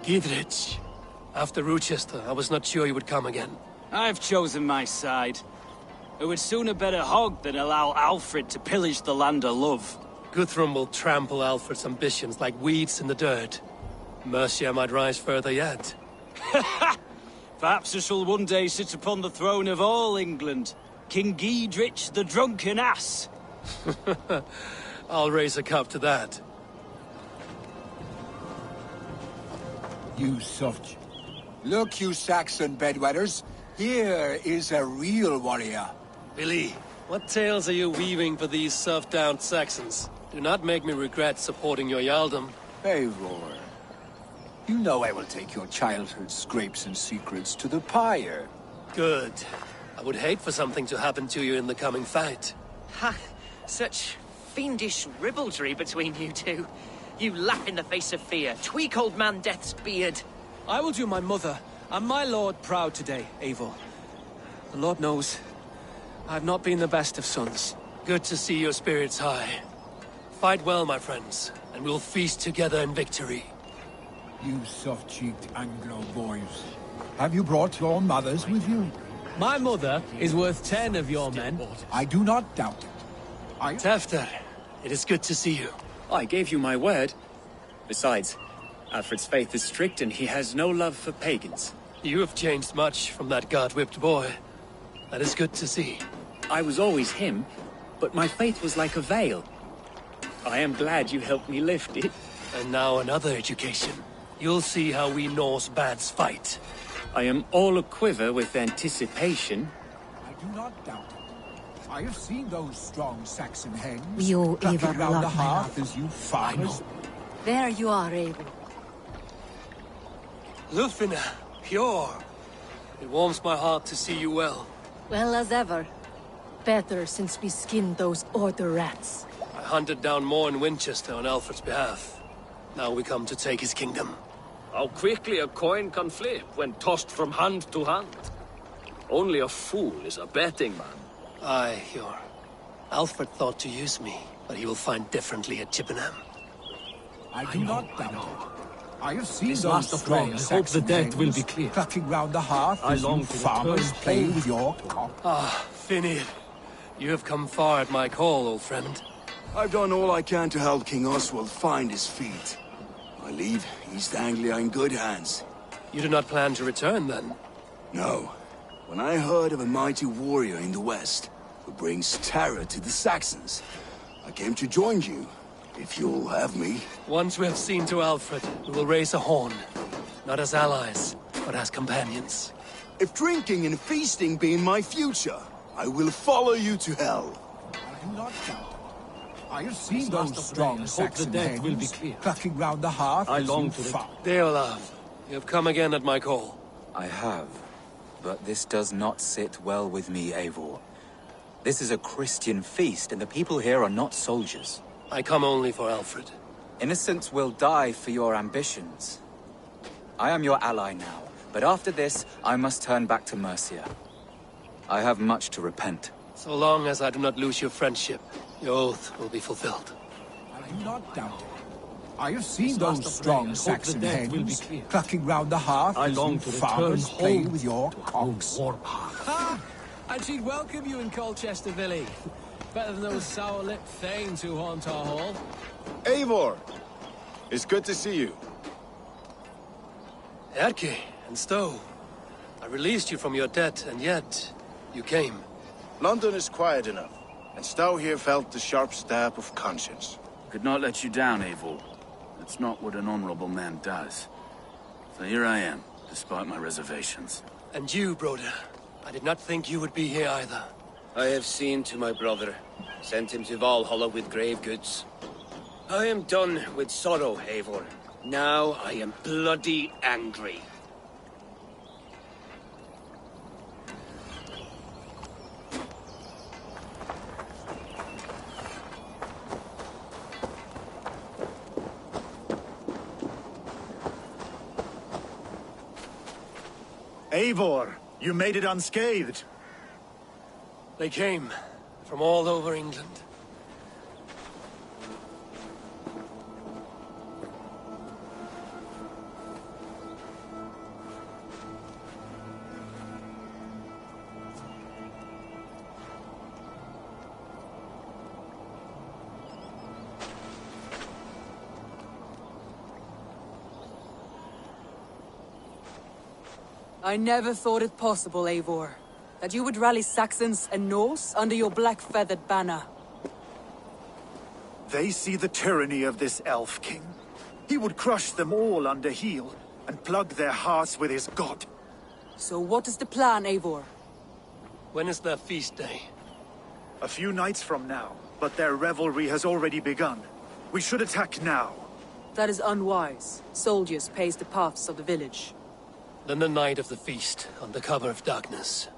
Gidrich. After Rochester, I was not sure you would come again. I've chosen my side. It would sooner bet a hog than allow Alfred to pillage the land of love. Guthrum will trample Alfred's ambitions like weeds in the dirt. Mercia might rise further yet. Perhaps I shall one day sit upon the throne of all England. King Gidrich the drunken ass. I'll raise a cup to that. You soft. Look, you Saxon bedwetters. Here is a real warrior. Billy, what tales are you weaving for these serf-down Saxons? Do not make me regret supporting your Jarldom. Eivor, you know I will take your childhood scrapes and secrets to the pyre. Good. I would hate for something to happen to you in the coming fight. Ha! Such fiendish ribaldry between you two. You laugh in the face of fear, tweak old man Death's beard. I will do my mother and my lord proud today, Eivor. The Lord knows, I have not been the best of sons. Good to see your spirits high. Fight well, my friends, and we'll feast together in victory. You soft-cheeked Anglo boys. Have you brought your mothers with you? My mother is worth 10 of your men. I do not doubt it. Tafter, it is good to see you. I gave you my word. Besides, Alfred's faith is strict and he has no love for pagans. You have changed much from that god-whipped boy. That is good to see. I was always him, but my faith was like a veil. I am glad you helped me lift it. And now another education. You'll see how we Norse bads fight. I am all aquiver with anticipation. I do not doubt it. I have seen those strong Saxon hens We all clucking Eivor round the love my hearth love. as you farmers. There you are, Eivor. Lufina, pure. It warms my heart to see you well. Well as ever. Better since we skinned those Order rats. I hunted down more in Winchester on Alfred's behalf. Now we come to take his kingdom. How quickly a coin can flip when tossed from hand to hand. Only a fool is a betting man. Aye, Hjor. Alfred thought to use me, but he will find differently at Chippenham. I do not doubt it. I have seen This those last affray, strong I hope the Saxon dead will hens be clear. clucking round the hearth I as long you to farmers return play home. with your cock. Ah, Finir. You have come far at my call, old friend. I've done all I can to help King Oswald find his feet. I leave East Anglia in good hands. You do not plan to return, then? No. When I heard of a mighty warrior in the west, who brings terror to the Saxons, I came to join you, if you'll have me. Once we have seen to Alfred, we will raise a horn. Not as allies, but as companions. If drinking and feasting be in my future, I will follow you to hell. I do not doubt it. I have seen This last those affray, strong I hope the Saxon dead will be hens clear. clucking round the hearth I as long you to farm. Deolav, you have come again at my call. I have, but this does not sit well with me, Eivor. This is a Christian feast, and the people here are not soldiers. I come only for Alfred. Innocents will die for your ambitions. I am your ally now, but after this, I must turn back to Mercia. I have much to repent. So long as I do not lose your friendship, your oath will be fulfilled. I do not doubt it. I have seen This last those affray, I strong hope the Saxon dead will be hens clear. clucking round the hearth I as long you to farmers return play home with your to cocks. Ha! And she'd welcome you in Colchester, Billy. Better than those sour-lipped thanes who haunt our hall. Eivor! It's good to see you. Erke and Stowe. I released you from your debt, and yet you came. London is quiet enough, and Stow here felt the sharp stab of conscience. Could not let you down, Eivor. That's not what an honorable man does. So here I am, despite my reservations. And you, Broder. I did not think you would be here either. I have seen to my brother, sent him to Valhalla with grave goods. I am done with sorrow, Eivor. Now I am bloody angry. Eivor, you made it unscathed. They came from all over England. I never thought it possible, Eivor, that you would rally Saxons and Norse under your black-feathered banner. They see the tyranny of this elf king. He would crush them all under heel and plug their hearts with his god. So what is the plan, Eivor? When is their feast day? A few nights from now, but their revelry has already begun. We should attack now. That is unwise. Soldiers pace the paths of the village. Then the night of the feast, under cover of darkness.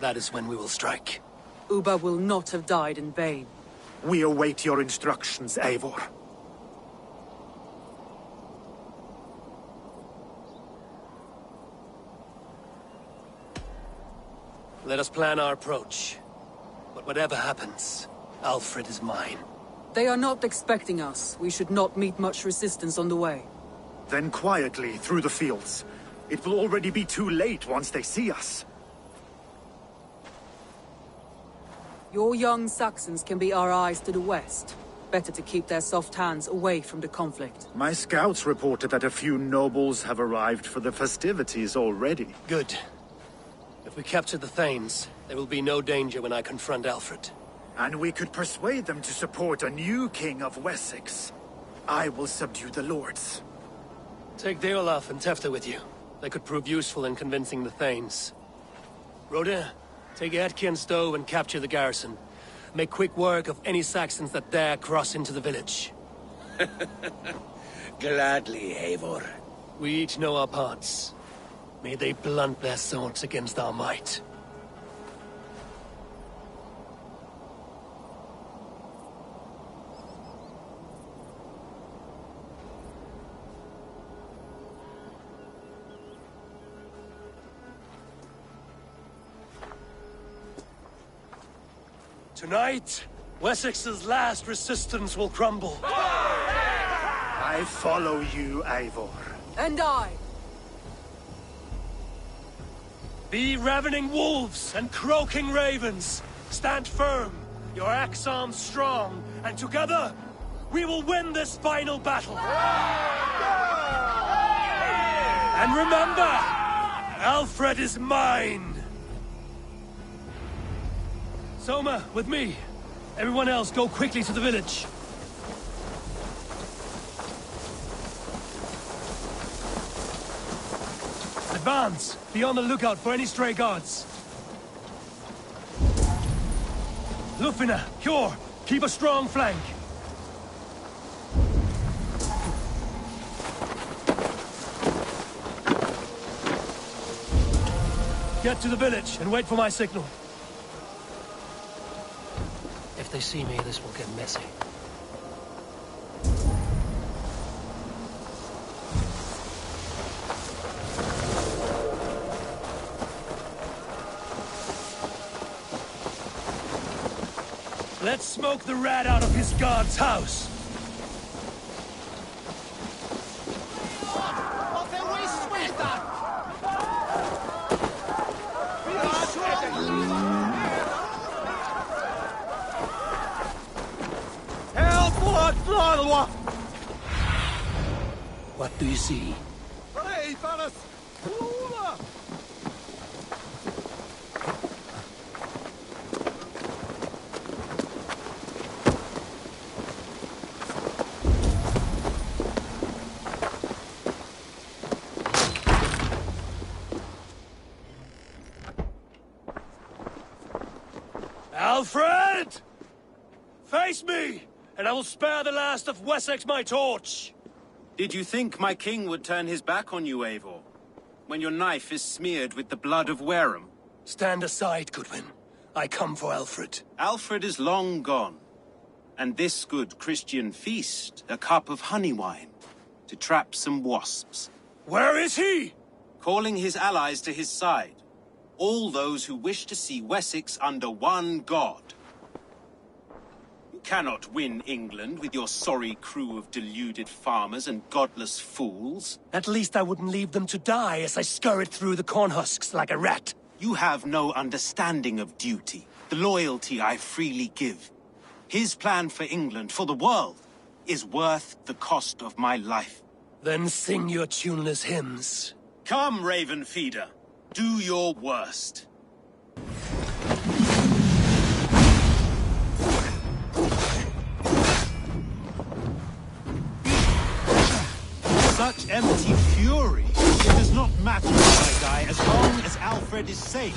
That is when we will strike. Uba will not have died in vain. We await your instructions, Eivor. Let us plan our approach. But whatever happens, Alfred is mine. They are not expecting us. We should not meet much resistance on the way. Then quietly through the fields. It will already be too late once they see us. Your young Saxons can be our eyes to the west. Better to keep their soft hands away from the conflict. My scouts reported that a few nobles have arrived for the festivities already. Good. If we capture the Thanes, there will be no danger when I confront Alfred. And we could persuade them to support a new king of Wessex. I will subdue the lords. Take Deolaf and Tefta with you. They could prove useful in convincing the Thanes. Rhoda, take Etki and Stove and capture the garrison. Make quick work of any Saxons that dare cross into the village. Gladly, Eivor. We each know our parts. May they blunt their swords against our might. Tonight, Wessex's last resistance will crumble. I follow you, Eivor. And I. Be ravening wolves and croaking ravens. Stand firm, your axe arms strong, and together, we will win this final battle. And remember, Alfred is mine. Soma, with me. Everyone else, go quickly to the village. Advance! Be on the lookout for any stray guards. Lufina, Hjor, keep a strong flank. Get to the village and wait for my signal. If they see me, this will get messy. Let's smoke the rat out of his guard's house. What do you see? Alfred! Face me, and I will spare the last of Wessex my torch! Did you think my king would turn his back on you, Eivor? When your knife is smeared with the blood of Wareham? Stand aside, Goodwin. I come for Alfred. Alfred is long gone. And this good Christian feast, a cup of honey wine, to trap some wasps. Where is he? Calling his allies to his side. All those who wish to see Wessex under one god. You cannot win England with your sorry crew of deluded farmers and godless fools. At least I wouldn't leave them to die as I scurried through the corn husks like a rat. You have no understanding of duty, the loyalty I freely give. His plan for England, for the world, is worth the cost of my life. Then sing your tuneless hymns. Come, Raven Feeder. Do your worst. Such empty fury. It does not matter if I die as long as Alfred is safe.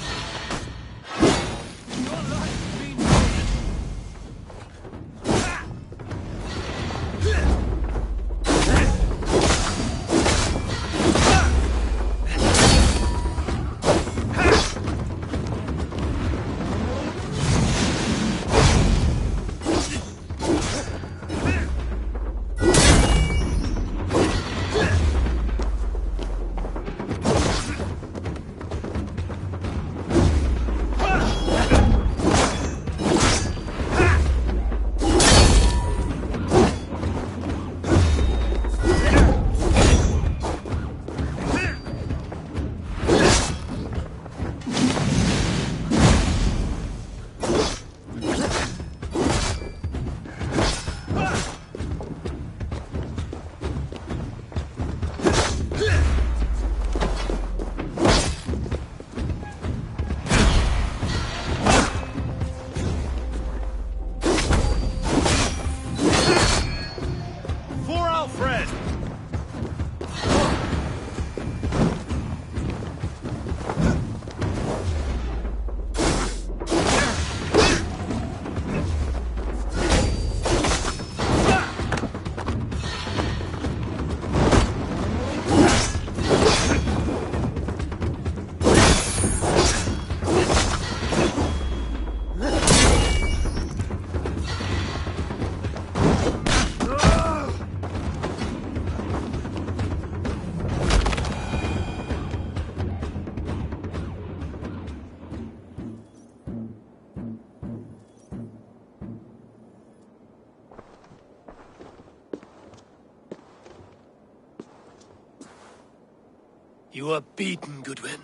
You are beaten, Goodwin.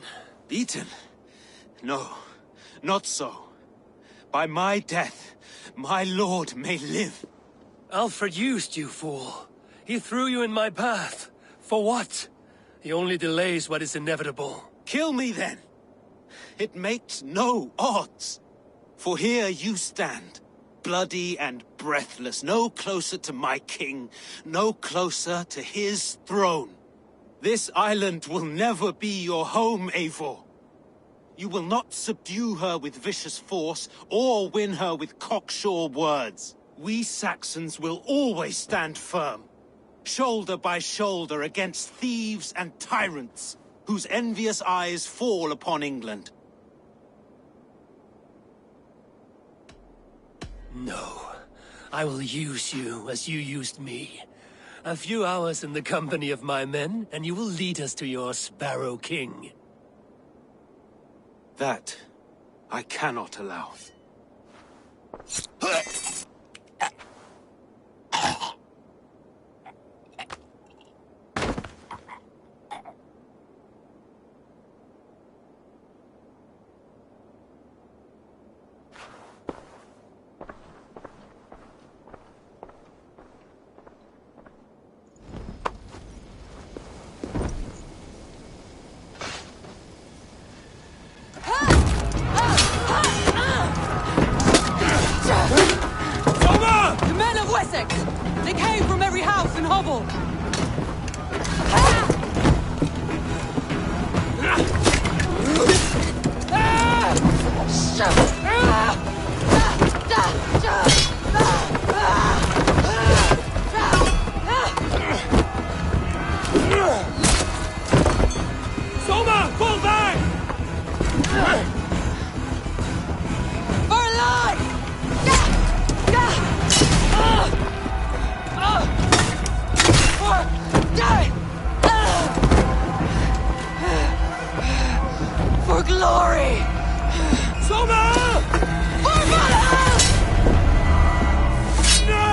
Beaten? No, not so. By my death, my lord may live. Alfred used you, fool. He threw you in my path. For what? He only delays what is inevitable. Kill me then. It makes no odds. For here you stand, bloody and breathless, no closer to my king, no closer to his throne. This island will never be your home, Eivor. You will not subdue her with vicious force, or win her with cocksure words. We Saxons will always stand firm, shoulder by shoulder against thieves and tyrants, whose envious eyes fall upon England. No. I will use you as you used me. A few hours in the company of my men, and you will lead us to your Sparrow King. That I cannot allow. They came from every house and hovel! Soma, fall back! For life! For glory! Soma! For Valhalla! No!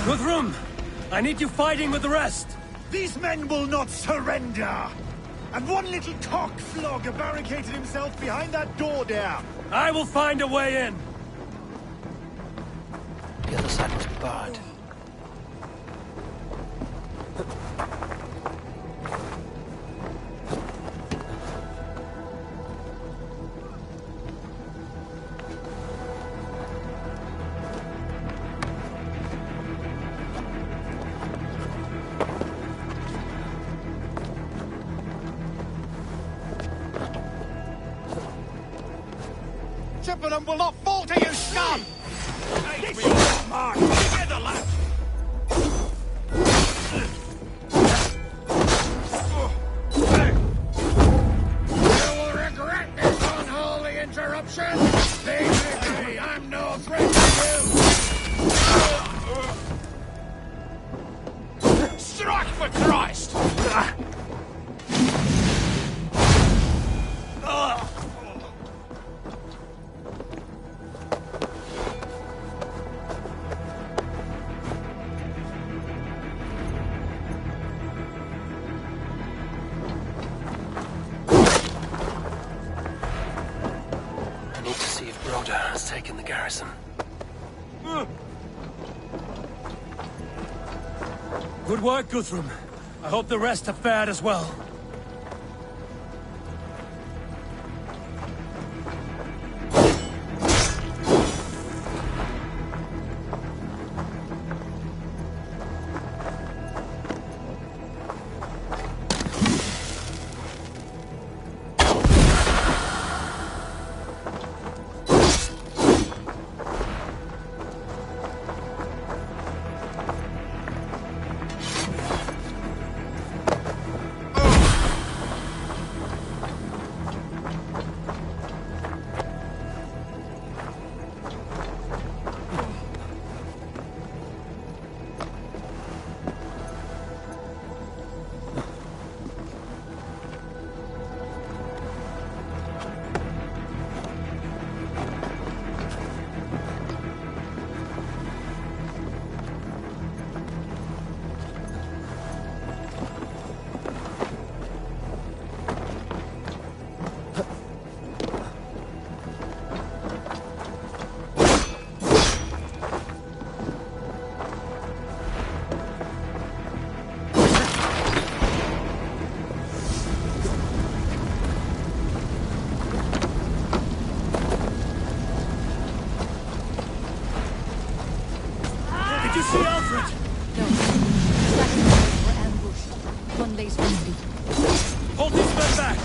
Guthrum! I need you fighting with the rest! These men will not surrender! And one little cock-flogger barricaded himself behind that door there! I will find a way in! The other side was barred. Chippenham will not fall to you, scum! Hey, we all march together, lads! You will regret this unholy interruption! Leave me, I'm no threat to you! Strike for Christ! Taken the garrison. Good work, Guthrum. I hope the rest have fared as well. Did you see Alfred? No. Saxons were ambushed. One lays only. Hold these men back!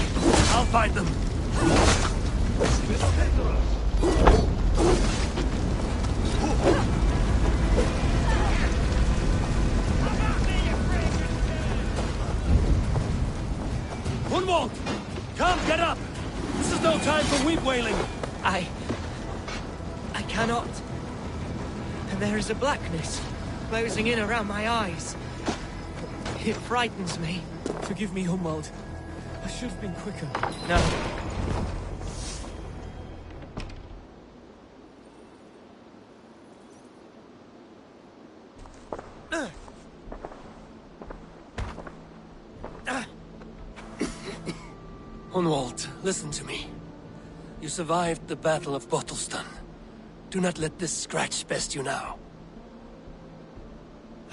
I'll fight them! Gunwald! Come, get up! This is no time for weep wailing! I cannot. And there is a blackness closing in around my eyes. It frightens me. Forgive me, Humwald. I should have been quicker. No. Hunwald, listen to me. You survived the Battle of Bottleston. Do not let this scratch best you now.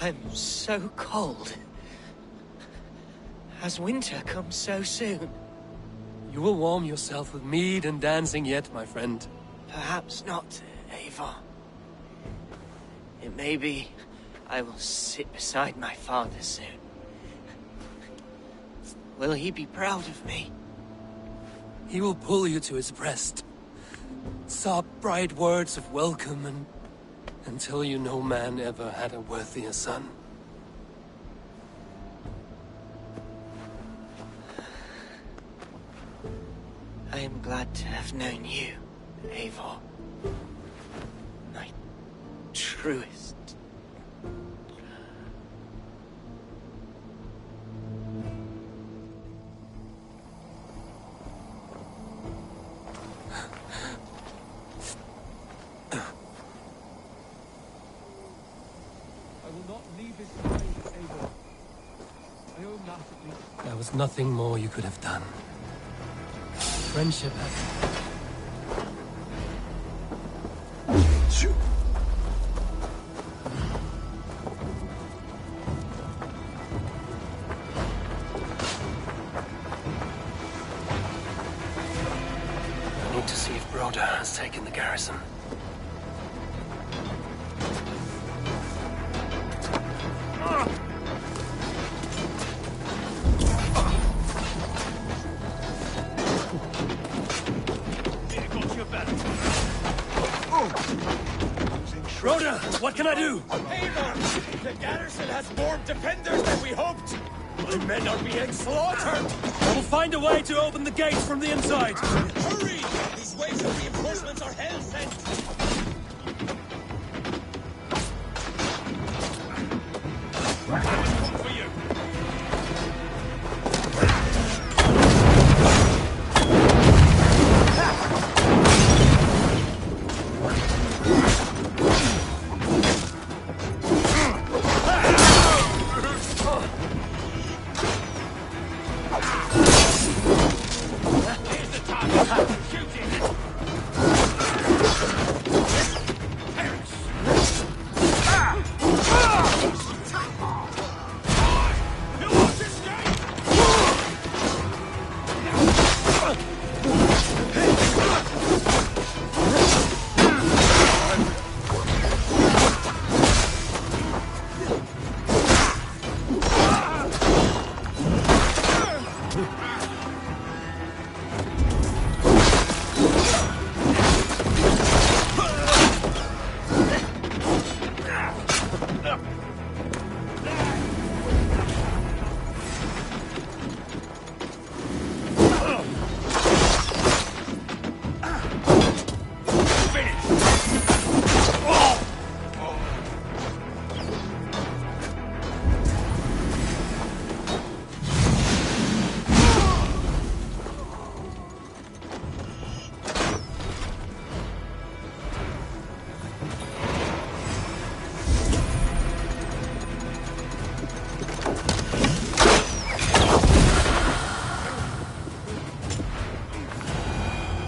I'm so cold. Has winter come so soon? You will warm yourself with mead and dancing yet, my friend. Perhaps not, Eivor. It may be I will sit beside my father soon. Will he be proud of me? He will pull you to his breast. Sob bright words of welcome and tell you no man ever had a worthier son. glad to have known you, Eivor. My truest. There was nothing more you could have done. Friendship has... I need to see if Broda has taken the garrison. Broda, what can I do? Eivor! The garrison has more defenders than we hoped! My men are being slaughtered! I will find a way to open the gates from the inside! Hurry! These waves of reinforcements are hell-sent! Come for you!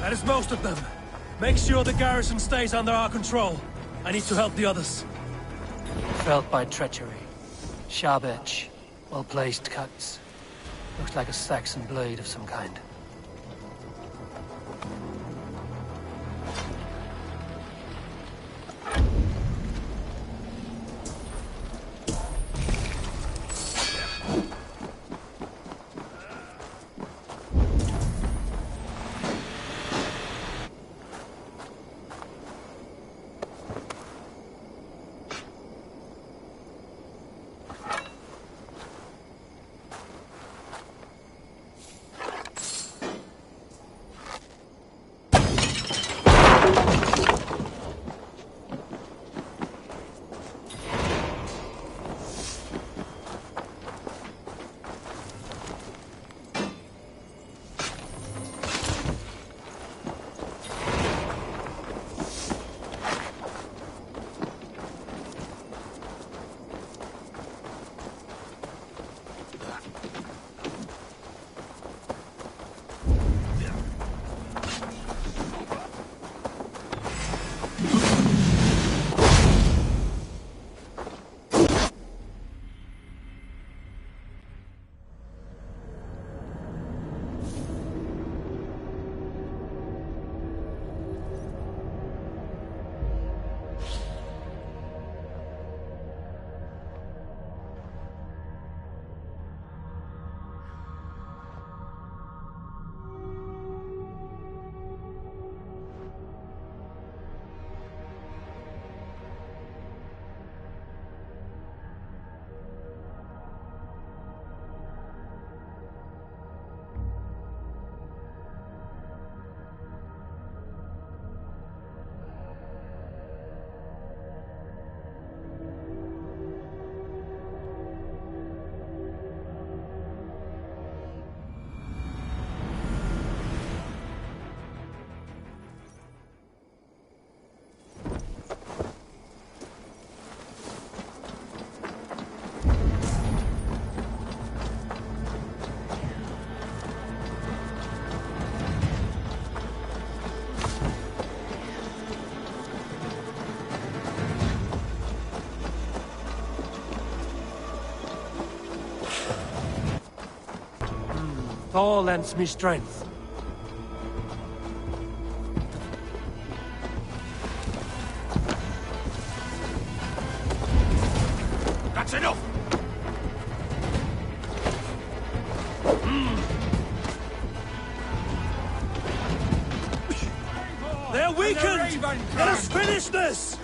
That is most of them. Make sure the garrison stays under our control. I need to help the others. Felt by treachery. Sharp edge. Well-placed cuts. Looks like a Saxon blade of some kind. Thor lends me strength. That's enough! They're weakened! Let us finish this!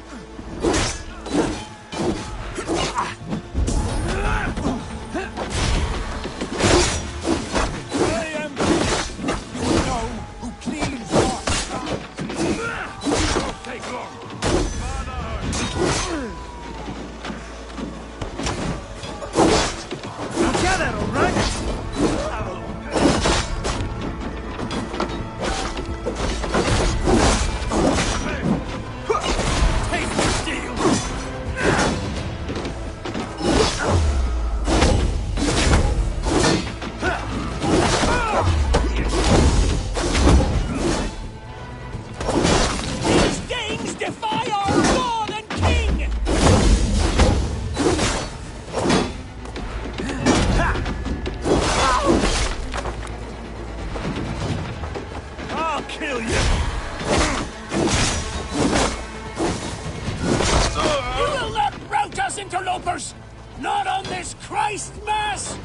Interlopers! Not on this Christ Mass!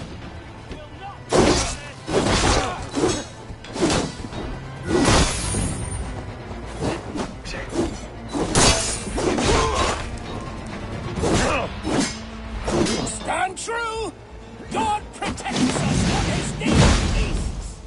Stand true! God protects us on his day of feasts!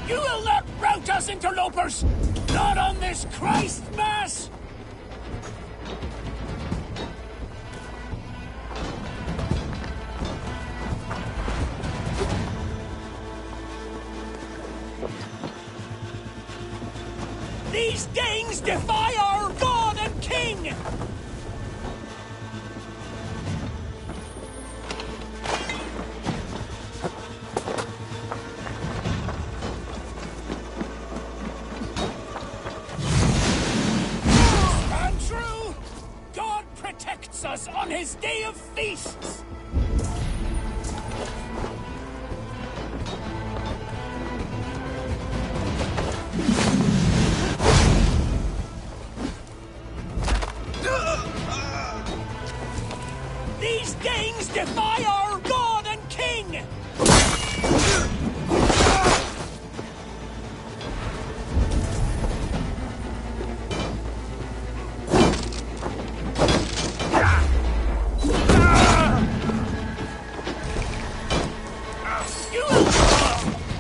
You will not rout us, interlopers! Not on this Christ Mass! These Danes defy our God and King! Stand true! God protects us on his day of feasts! These Danes defy our God and King!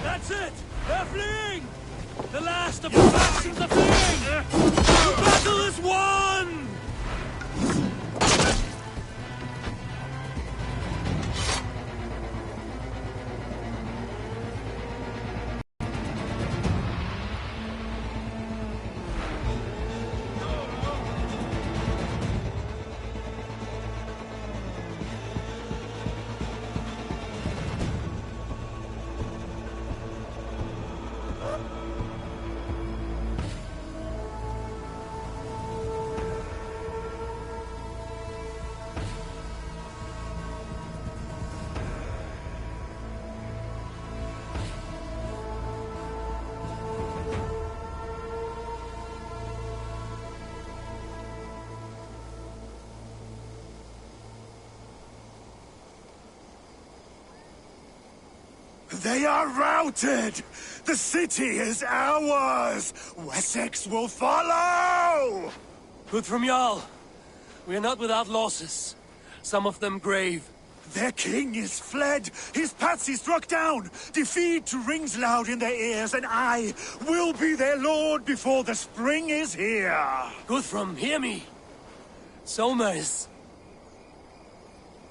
That's it! They're fleeing! The last of the factions are fleeing! The battle is won! They are routed! The city is ours! Wessex will follow! Good from Jarl. We are not without losses. Some of them grave. Their king is fled! His patsy struck down! Defeat rings loud in their ears, and I will be their lord before the spring is here! Guthrum, hear me! Soma is...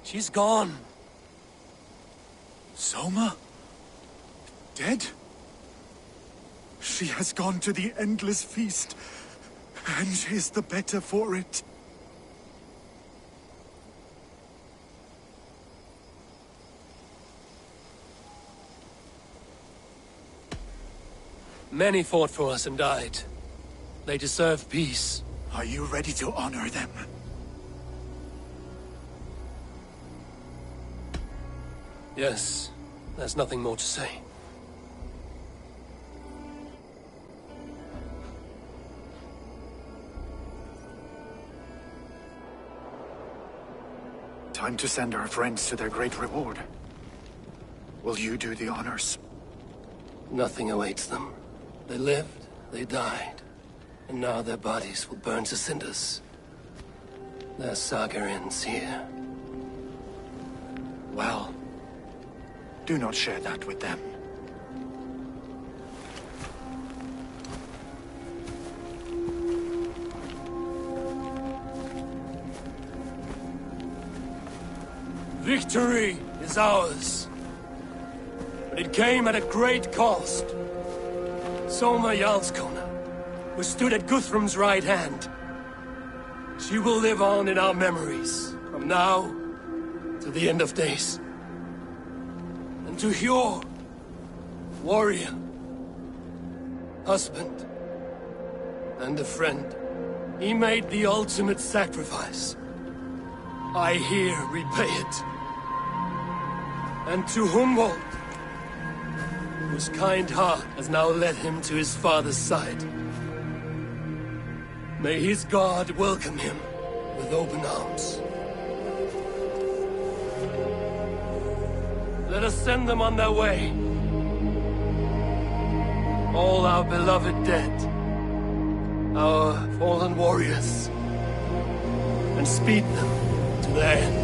she's gone. Soma? Dead? She has gone to the endless feast, and is the better for it. Many fought for us and died. They deserve peace. Are you ready to honor them? Yes, there's nothing more to say. Time to send our friends to their great reward. Will you do the honors? Nothing awaits them. They lived, they died, and now their bodies will burn to cinders. Their saga ends here. Well, do not share that with them. Victory is ours. But it came at a great cost. Soma Jarlskona, who stood at Guthrum's right hand. She will live on in our memories, from now to the end of days. And to Hjor, warrior, husband, and a friend, he made the ultimate sacrifice. I here repay it. And to Humboldt, whose kind heart has now led him to his father's side. May his God welcome him with open arms. Let us send them on their way. All our beloved dead, our fallen warriors, and speed them to their end.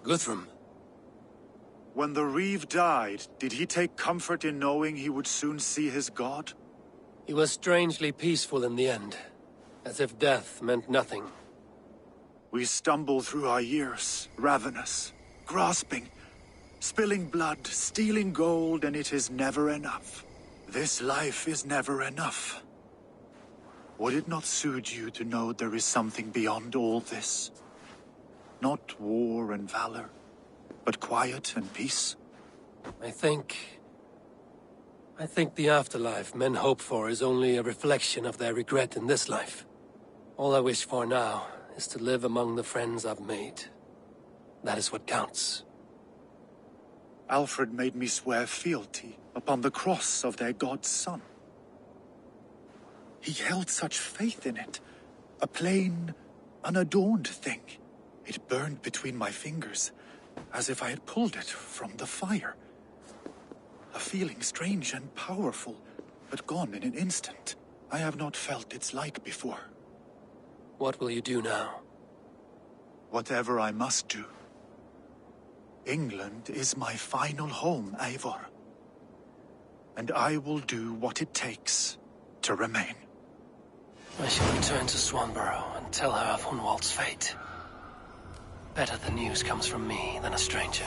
Guthrum. When the Reeve died, did he take comfort in knowing he would soon see his god? He was strangely peaceful in the end, as if death meant nothing. We stumble through our years, ravenous, grasping, spilling blood, stealing gold, and it is never enough. This life is never enough. Would it not soothe you to know there is something beyond all this? Not war and valor, but quiet and peace? I think the afterlife men hope for is only a reflection of their regret in this life. All I wish for now is to live among the friends I've made. That is what counts. Alfred made me swear fealty upon the cross of their god's son. He held such faith in it, a plain, unadorned thing. It burned between my fingers, as if I had pulled it from the fire. A feeling strange and powerful, but gone in an instant. I have not felt its like before. What will you do now? Whatever I must do. England is my final home, Eivor. and I will do what it takes to remain. I shall return to Swanborough and tell her of Hunwald's fate. Better the news comes from me than a stranger.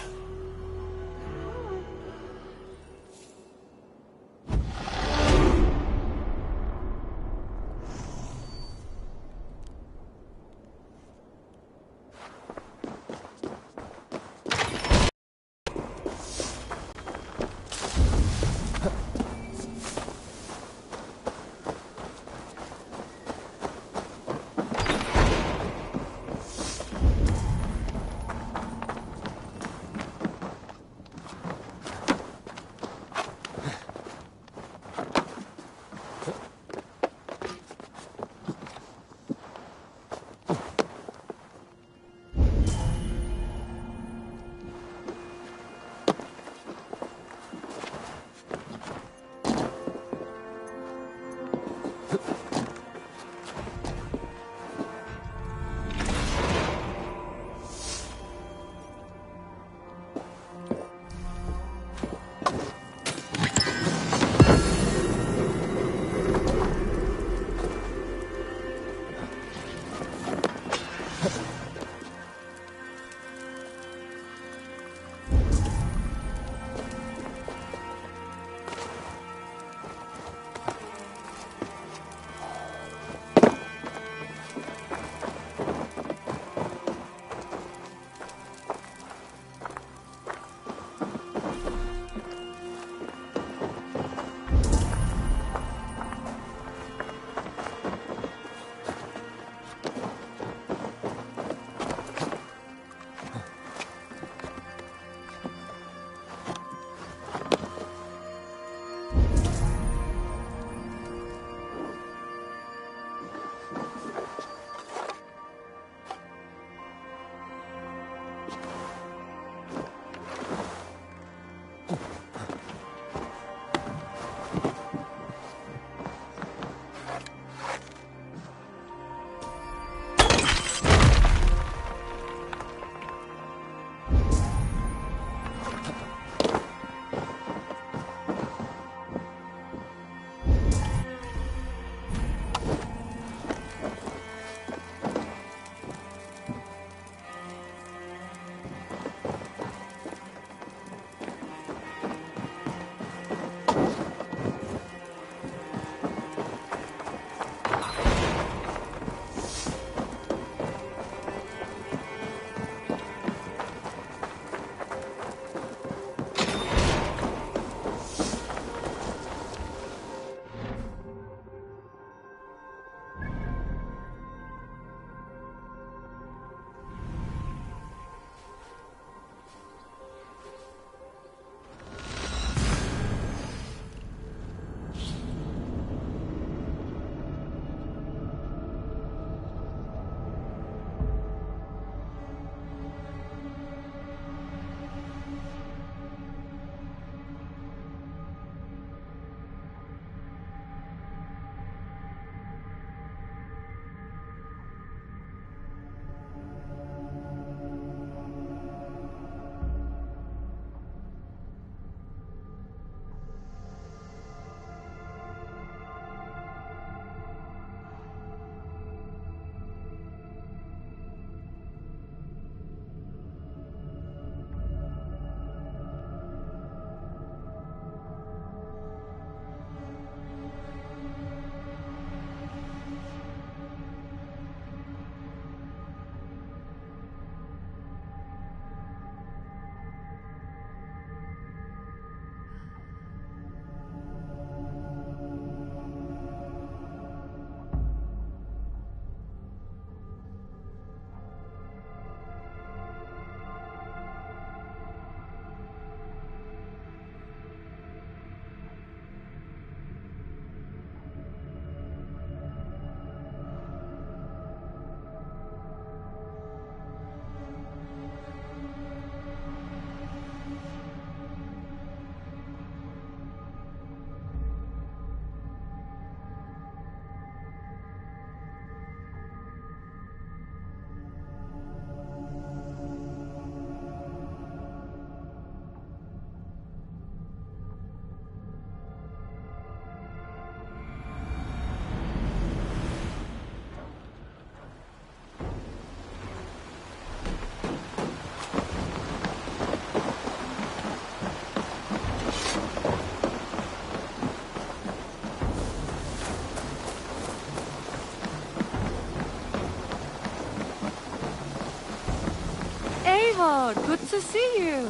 to see you.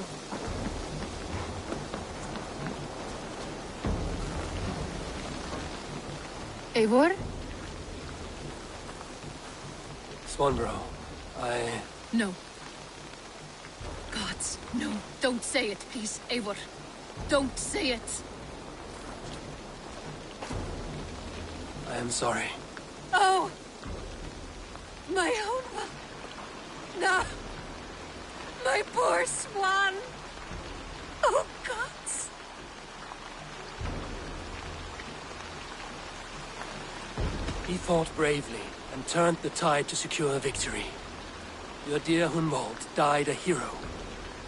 Eivor? Swanborough, No. Gods, no. Don't say it, please, Eivor. Don't say it. I am sorry. Oh! My own one. No! My poor swan! Oh, gods! He fought bravely and turned the tide to secure victory. Your dear Hunwald died a hero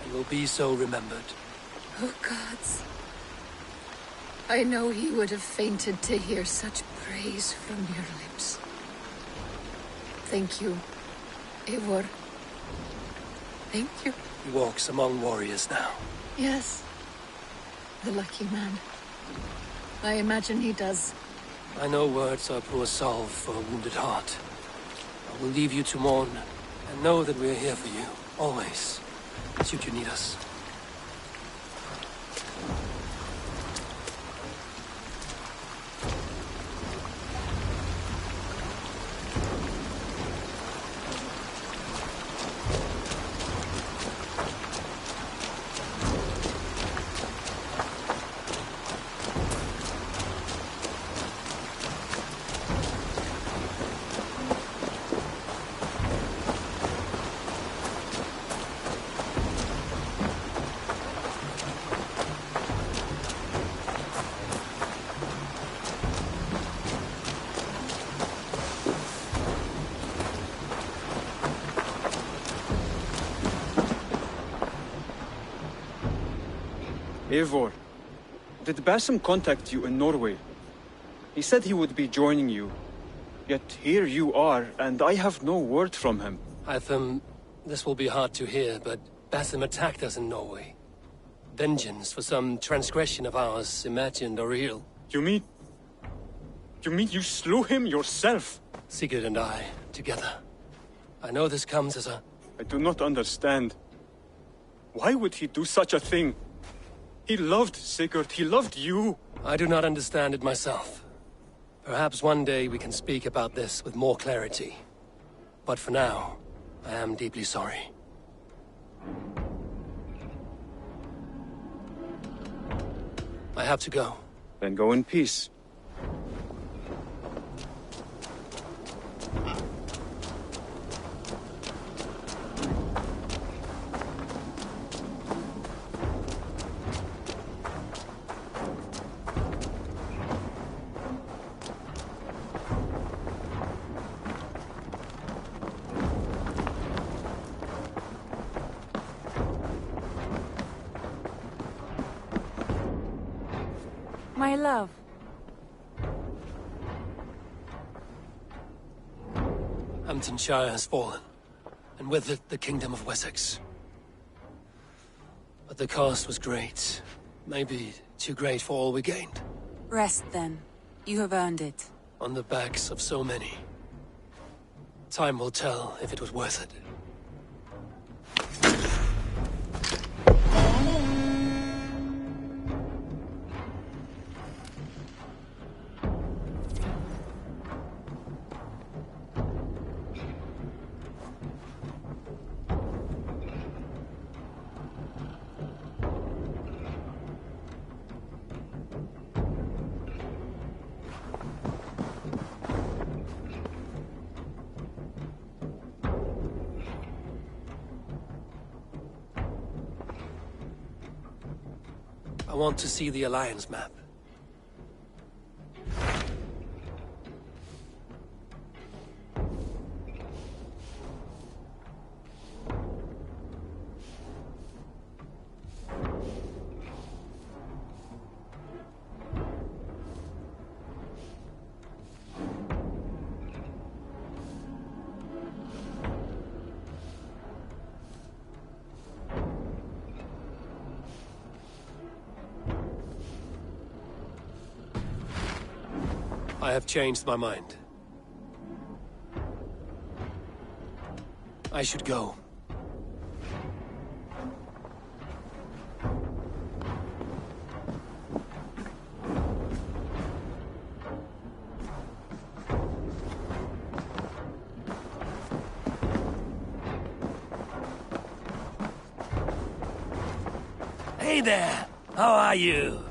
and will be so remembered. Oh, gods. I know he would have fainted to hear such praise from your lips. Thank you, Eivor. Thank you. He walks among warriors now. Yes. The lucky man. I imagine he does. I know words are poor salve for a wounded heart. I will leave you to mourn, and know that we are here for you, always, should you need us. Eivor, did Basim contact you in Norway? He said he would be joining you. Yet here you are, and I have no word from him. This will be hard to hear, but Basim attacked us in Norway. Vengeance for some transgression of ours, imagined or real. You mean you slew him yourself? Sigurd and I, together. I know this comes as a... I do not understand. Why would he do such a thing? He loved Sigurd, he loved you. I do not understand it myself. Perhaps one day we can speak about this with more clarity. But for now, I am deeply sorry. I have to go. Then go in peace. My love. Hamptonshire has fallen, and with it the Kingdom of Wessex. But the cost was great. Maybe too great for all we gained. Rest then. You have earned it. On the backs of so many. Time will tell if it was worth it. I want to see the Alliance map. I have changed my mind. I should go. Hey there! How are you?